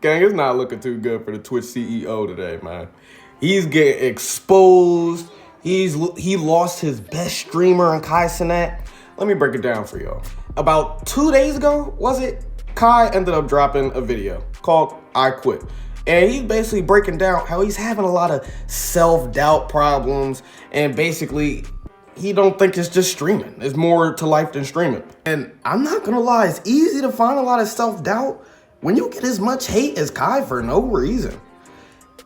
Gang, it's not looking too good for the Twitch CEO today, man. He's getting exposed. He lost his best streamer in Cenat. Let me break it down for y'all. About 2 days ago, was it? Kai ended up dropping a video called I Quit. And he's basically breaking down how he's having a lot of self-doubt problems, and basically he don't think it's just streaming. There's more to life than streaming. And I'm not gonna lie, it's easy to find a lot of self-doubt when you get as much hate as Kai for no reason.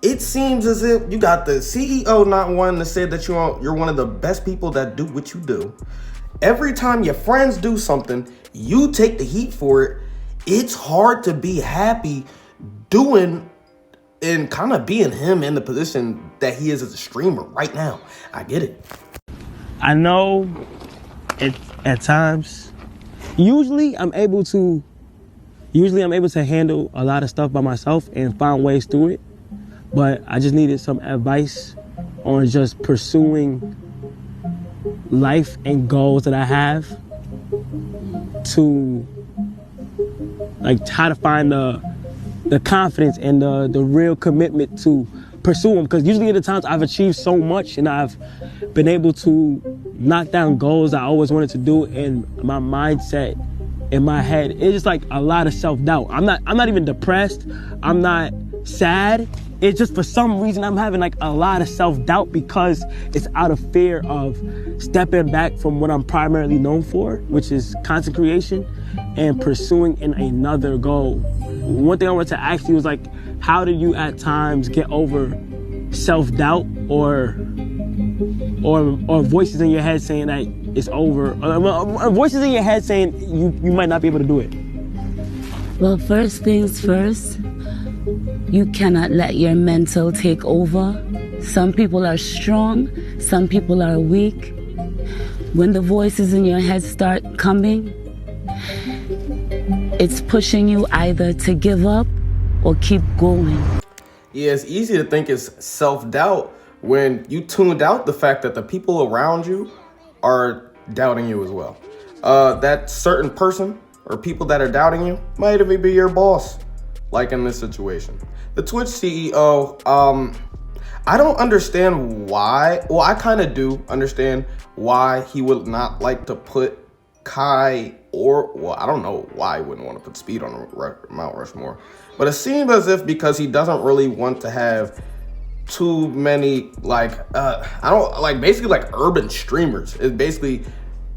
It seems as if you got the CEO not wanting to say that you're one of the best people that do what you do. Every time your friends do something, you take the heat for it. It's hard to be happy doing and kind of being him in the position that he is as a streamer right now. I get it. I know at times, usually I'm able to handle a lot of stuff by myself and find ways through it. But I just needed some advice on just pursuing life and goals that I have, to like how to find the confidence and the real commitment to pursue them. Because usually at the times I've achieved so much and I've been able to knock down goals I always wanted to do, and my mindset in my head, it's just like a lot of self-doubt. I'm not even depressed. I'm not sad. It's just for some reason I'm having like a lot of self-doubt because it's out of fear of stepping back from what I'm primarily known for, which is content creation, and pursuing another goal. One thing I wanted to ask you was like, how do you at times get over self-doubt or voices in your head saying that it's over, or voices in your head saying you might not be able to do it? Well, first things first, you cannot let your mental take over. Some people are strong, some people are weak. When the voices in your head start coming, it's pushing you either to give up or keep going. Yeah, it's easy to think it's self-doubt when you tuned out the fact that the people around you are doubting you as well. That certain person or people that are doubting you might even be your boss, like in this situation. The Twitch CEO, I don't understand why. Well, I kind of do understand why he would not like to put Kai, or, well, I don't know why he wouldn't want to put Speed on Mount Rushmore. But it seems as if because he doesn't really want to have too many, basically like urban streamers. It's basically,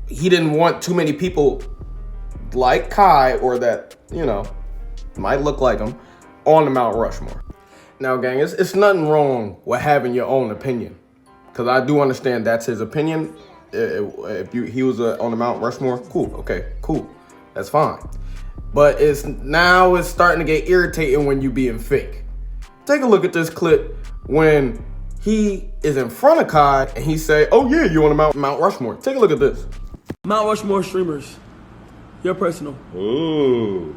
he didn't want too many people like Kai, or that, might look like him, on the Mount Rushmore. Now, gang, it's nothing wrong with having your own opinion, because I do understand that's his opinion. If he was on the Mount Rushmore, cool, okay, cool, that's fine. But it's starting to get irritating when you being fake. Take a look at this clip when he is in front of Kai and he say, "Oh yeah, you on the Mount Rushmore." Take a look at this. Mount Rushmore streamers, your personal. Ooh.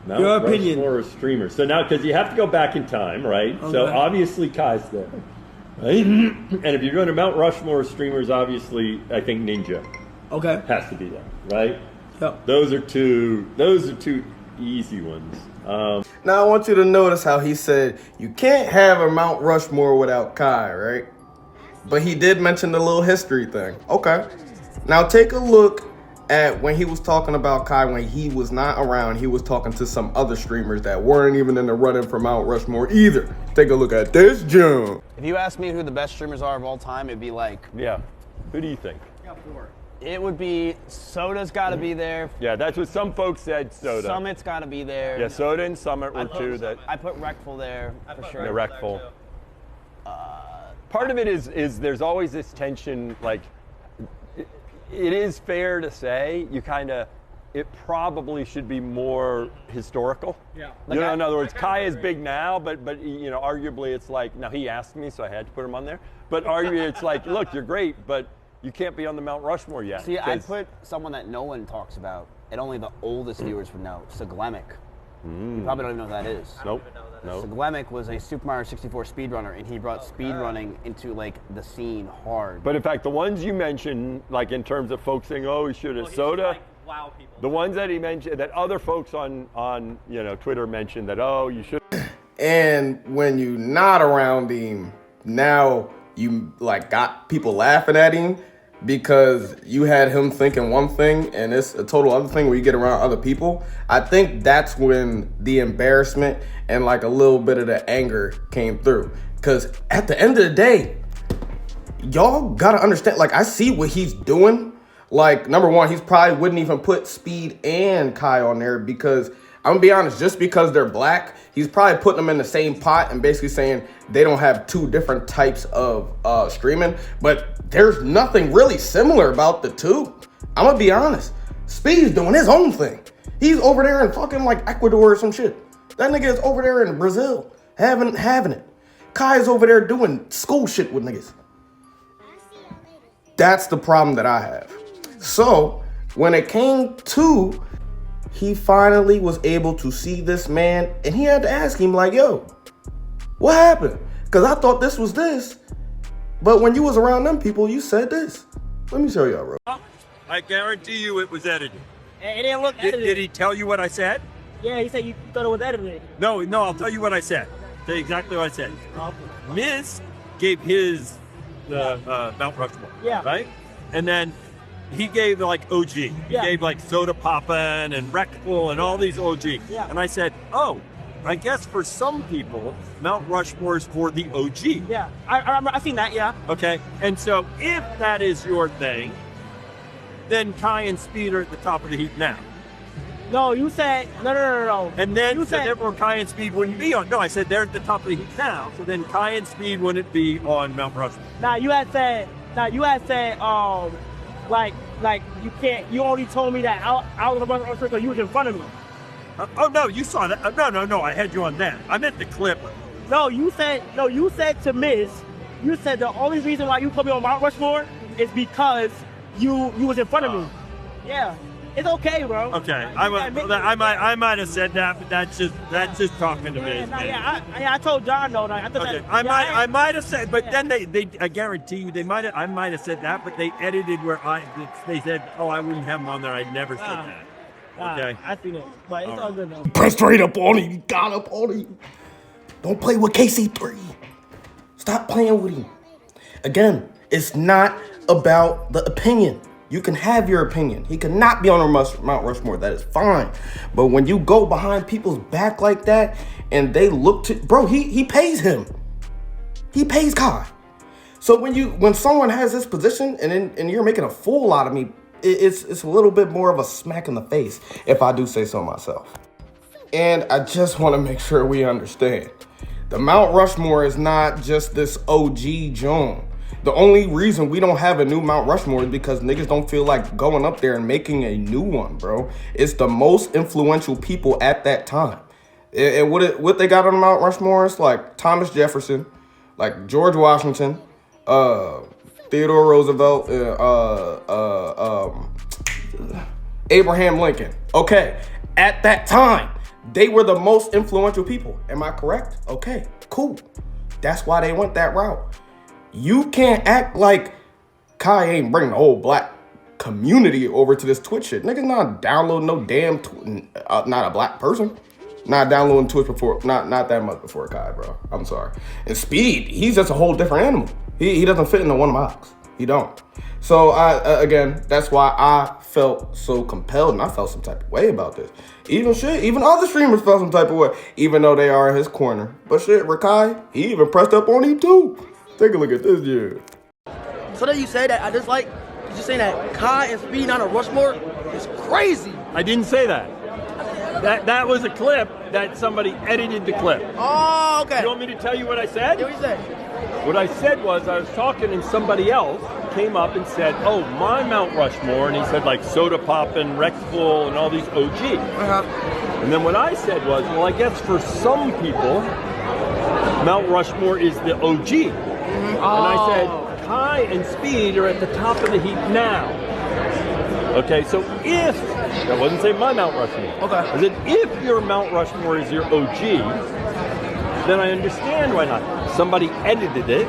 Mount Your opinion. Rushmore streamers. So now, because you have to go back in time, right? Okay. So obviously Kai's there, right? And if you're going to Mount Rushmore streamers, obviously I think Ninja. Okay. Has to be there, right? Yep. Those are two easy ones. Now I want you to notice how he said you can't have a Mount Rushmore without Kai, right? But he did mention the little history thing. Okay. Now take a look at when he was talking about Kai when he was not around. He was talking to some other streamers that weren't even in the running for Mount Rushmore either. Take a look at this jump. If you ask me who the best streamers are of all time, it'd be like... Yeah. Who do you think? It would be, Soda's got to be there. Yeah, that's what some folks said, Soda. Summit's got to be there. Yeah, Soda and Summit were two that... I put Recful there, for sure. Yeah, Recful. Part of it is there's always this tension, like, it is fair to say it probably should be more historical. Yeah. In other words, Kai is big now, but arguably it's like, now he asked me, so I had to put him on there. But arguably it's like, look, you're great, but you can't be on the Mount Rushmore yet. See, I put someone that no one talks about, and only the oldest viewers would know, Saglemic. You probably don't even know who that is. Nope. Saglemic was a Super Mario 64 speedrunner, and he brought speedrunning into the scene hard. But in fact, the ones you mentioned, like in terms of folks saying, "Oh, he should have," Soda. wow people. The ones that he mentioned, that other folks on Twitter mentioned that, oh, you should. And when you not around him, now you like got people laughing at him because you had him thinking one thing and it's a total other thing where you get around other people. I think that's when the embarrassment and like a little bit of the anger came through. Because at the end of the day, y'all gotta understand, like, I see what he's doing. Like, number one, he's probably wouldn't even put Speed and Kai on there because, I'm gonna be honest, just because they're black, he's probably putting them in the same pot and basically saying they don't have two different types of streaming. But there's nothing really similar about the two. I'm gonna be honest. Speed's doing his own thing. He's over there in fucking like Ecuador or some shit. That nigga is over there in Brazil having it. Kai's over there doing school shit with niggas. That's the problem that I have. So when it came to, he finally was able to see this man and he had to ask him like, yo, what happened? Because I thought this was this. But when you was around them people, you said this. Let me show y'all, bro. I guarantee you it was edited. It didn't look edited. Did he tell you what I said? Yeah, he said you thought it was edited. No, I'll tell you what I said. Tell you exactly what I said. Miz gave his Mount Rushmore, right? And then he gave like OG. He gave like Soda Poppin' and Wreckful and all these OG. Yeah. And I said, oh, I guess for some people, Mount Rushmore is for the OG. Yeah, I seen that, yeah. Okay, and so if that is your thing, then Kai and Speed are at the top of the heap now. No, you said, no. And then, you so said, therefore Kai and Speed wouldn't be on. No, I said they're at the top of the heap now, so then Kai and Speed wouldn't be on Mount Rushmore. you had said, like you can't, you only told me that I was about to Rushmore because you was in front of me. Oh no, you saw that. No, I had you on that. I meant the clip. You said to Miz, you said the only reason why you put me on Mount Rushmore is because you was in front of me. Yeah. It's okay, bro. Okay, I might have said that, but that's just talking to me. I told John though. I might have said, but then they I guarantee you I might have said that, but they edited where they said, oh, I wouldn't have him on there. I never said that. Okay, I seen it, but it's all good though. Press straight up on him. You got up on him. Don't play with KC3. Stop playing with him. Again, it's not about the opinion. You can have your opinion. He cannot be on Mount Rushmore. That is fine. But when you go behind people's back like that and they look to, bro, he pays him. He pays Kai. So when someone has this position and you're making a fool out of me, it's a little bit more of a smack in the face, if I do say so myself. And I just want to make sure we understand. The Mount Rushmore is not just this OG Joan. The only reason we don't have a new Mount Rushmore is because niggas don't feel like going up there and making a new one, bro. It's the most influential people at that time. And what they got on the Mount Rushmore is like Thomas Jefferson, like George Washington, Theodore Roosevelt, Abraham Lincoln. Okay, at that time, they were the most influential people. Am I correct? Okay, cool. That's why they went that route. You can't act like Kai ain't bringing the whole black community over to this Twitch shit. Niggas not downloading no damn, not a black person. Not downloading Twitch before, not that much before Kai, bro. I'm sorry. And Speed, he's just a whole different animal. He doesn't fit into one box. He don't. So again, that's why I felt so compelled and I felt some type of way about this. Even other streamers felt some type of way, even though they are in his corner. But shit, Rakai, he even pressed up on him too. Take a look at this dude. So that you say that, I just like, you just saying that Kai and Speed not a Rushmore is crazy. I didn't say that. That was a clip that somebody edited the clip. Oh, okay. You want me to tell you what I said? Yeah, what you say? What I said was I was talking and somebody else came up and said, oh, my Mount Rushmore, and he said like Soda Poppin', Wreckful, and all these OG. And then what I said was, well, I guess for some people, Mount Rushmore is the OG. And I said, Kai and Speed are at the top of the heap now. Okay, so if, I wasn't saying my Mount Rushmore. Okay. I said, if your Mount Rushmore is your OG, then I understand why not. Somebody edited it.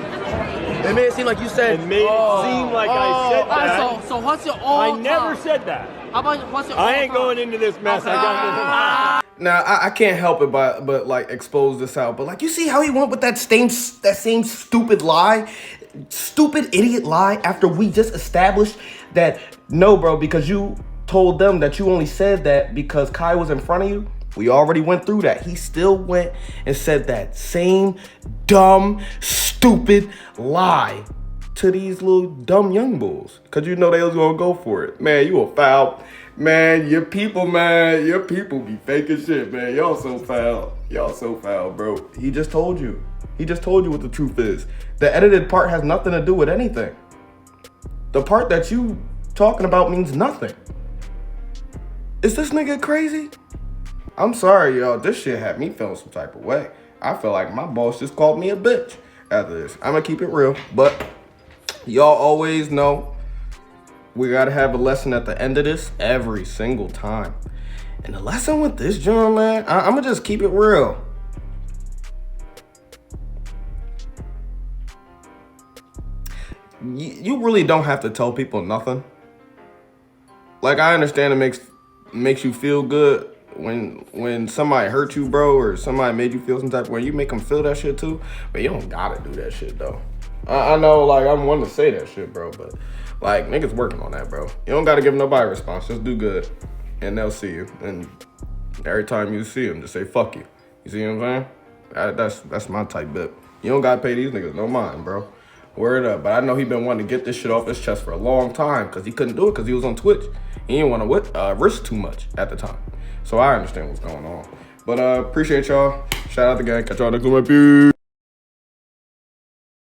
It made it seem like you said. It made it seem like I said that. So what's your all I never said that. How about what's your I ain't going into this mess. I got Now I can't help it but like expose this out. But like you see how he went with that same stupid lie, stupid idiot lie after we just established that no, bro, because you told them that you only said that because Kai was in front of you. We already went through that. He still went and said that same dumb, stupid lie to these little dumb young bulls. Cause you know they was gonna go for it. Man, you a foul. Man, your people be faking shit, man. Y'all so foul, bro. He just told you. He just told you what the truth is. The edited part has nothing to do with anything. The part that you talking about means nothing. Is this nigga crazy? I'm sorry, y'all. This shit had me feeling some type of way. I feel like my boss just called me a bitch after this. I'm gonna keep it real, but y'all always know we gotta have a lesson at the end of this every single time. And the lesson with this joint, man, I'm gonna just keep it real. You really don't have to tell people nothing. Like, I understand it makes you feel good when somebody hurt you, bro, or somebody made you feel some type of way. You make them feel that shit too, but you don't gotta do that shit though. I know, like, I'm one to say that shit, bro, but like, niggas working on that, bro. You don't gotta give nobody a response. Just do good, and they'll see you. And every time you see them, just say fuck you. You see what I'm saying? That's my type bit. You don't gotta pay these niggas no mind, bro. Word up. But I know he been wanting to get this shit off his chest for a long time because he couldn't do it because he was on Twitch. He didn't want to risk too much at the time. So I understand what's going on. But appreciate y'all. Shout out the gang. Catch y'all next one. Peace.